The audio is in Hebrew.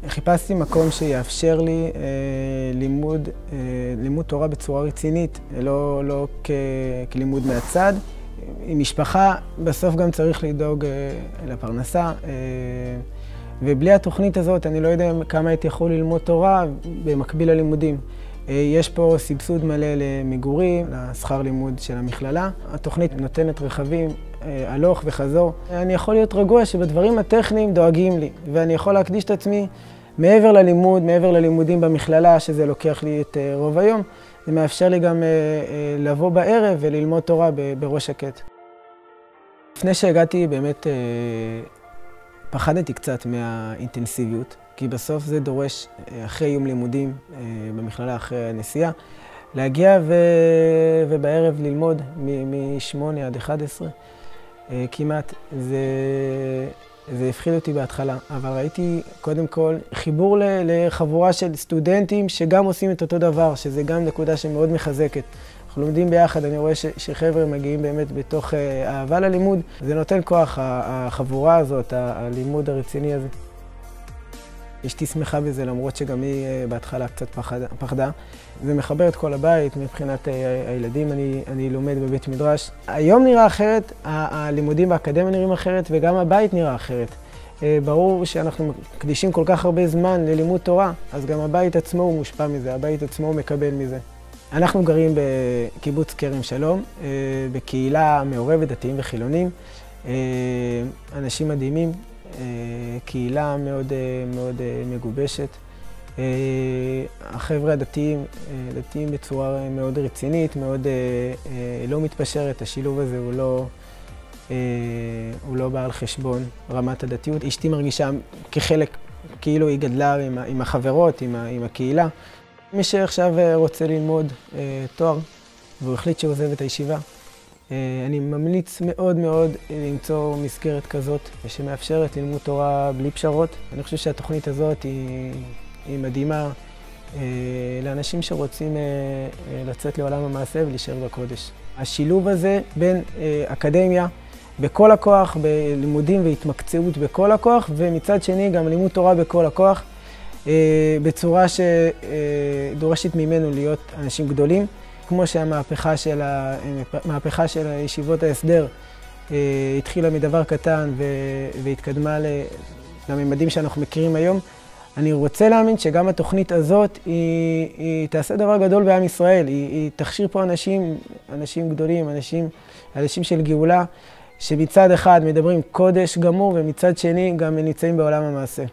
חיפשתי מקום שיאפשר לי לימוד תורה בצורה רצינית, לא כלימוד מהצד. עם משפחה בסוף גם צריך לדאוג לפרנסה, ובלי התוכנית הזאת אני לא יודע כמה הייתי יכול ללמוד תורה במקביל ללימודים. יש פה סבסוד מלא למגורים, לשכר לימוד של המכללה. התוכנית נותנת רכבים הלוך וחזור. אני יכול להיות רגוע שבדברים הטכניים דואגים לי, ואני יכול להקדיש את עצמי מעבר ללימוד, מעבר ללימודים במכללה, שזה לוקח לי את רוב היום. זה מאפשר לי גם לבוא בערב וללמוד תורה בראש שקט. לפני שהגעתי באמת פחדתי קצת מהאינטנסיביות, כי בסוף זה דורש אחרי יום לימודים במכללה, אחרי הנסיעה, להגיע ובערב ללמוד מ-8 עד 11 כמעט. זה הפחיד אותי בהתחלה, אבל ראיתי קודם כל חיבור לחבורה של סטודנטים שגם עושים את אותו דבר, שזה גם נקודה שמאוד מחזקת. אנחנו לומדים ביחד, אני רואה שחבר'ה מגיעים באמת בתוך אהבה ללימוד. זה נותן כוח, החבורה הזאת, הלימוד הרציני הזה. אשתי שמחה בזה, למרות שגם היא בהתחלה קצת פחדה. זה מחבר את כל הבית, מבחינת הילדים אני לומד בבית מדרש. היום נראה אחרת, הלימודים באקדמיה נראים אחרת, וגם הבית נראה אחרת. ברור שאנחנו מקדישים כל כך הרבה זמן ללימוד תורה, אז גם הבית עצמו הוא מושפע מזה, הבית עצמו מקבל מזה. אנחנו גרים בקיבוץ כרם שלום, בקהילה מעורבת דתיים וחילונים, אנשים מדהימים, קהילה מאוד מגובשת. החבר'ה הדתיים בצורה מאוד רצינית, מאוד לא מתפשרת. השילוב הזה הוא לא בא על חשבון רמת הדתיות. אשתי מרגישה כחלק, כאילו היא גדלה עם החברות, עם הקהילה. מי שעכשיו רוצה ללמוד תואר והוא החליט שהוא עוזב את הישיבה, אני ממליץ מאוד למצוא מסגרת כזאת שמאפשרת ללמוד תורה בלי פשרות. אני חושב שהתוכנית הזאת היא מדהימה לאנשים שרוצים לצאת לעולם המעשה ולהישאר בקודש. השילוב הזה בין אקדמיה בכל הכוח, בלימודים והתמקצעות בכל הכוח, ומצד שני גם לימוד תורה בכל הכוח, בצורה שדורשת ממנו להיות אנשים גדולים. כמו שהמהפכה של ישיבות ההסדר התחילה מדבר קטן והתקדמה לממדים שאנחנו מכירים היום, אני רוצה להאמין שגם התוכנית הזאת היא תעשה דבר גדול בעם ישראל. היא תכשיר פה אנשים גדולים, אנשים של גאולה, שמצד אחד מדברים קודש גמור ומצד שני גם נמצאים בעולם המעשה.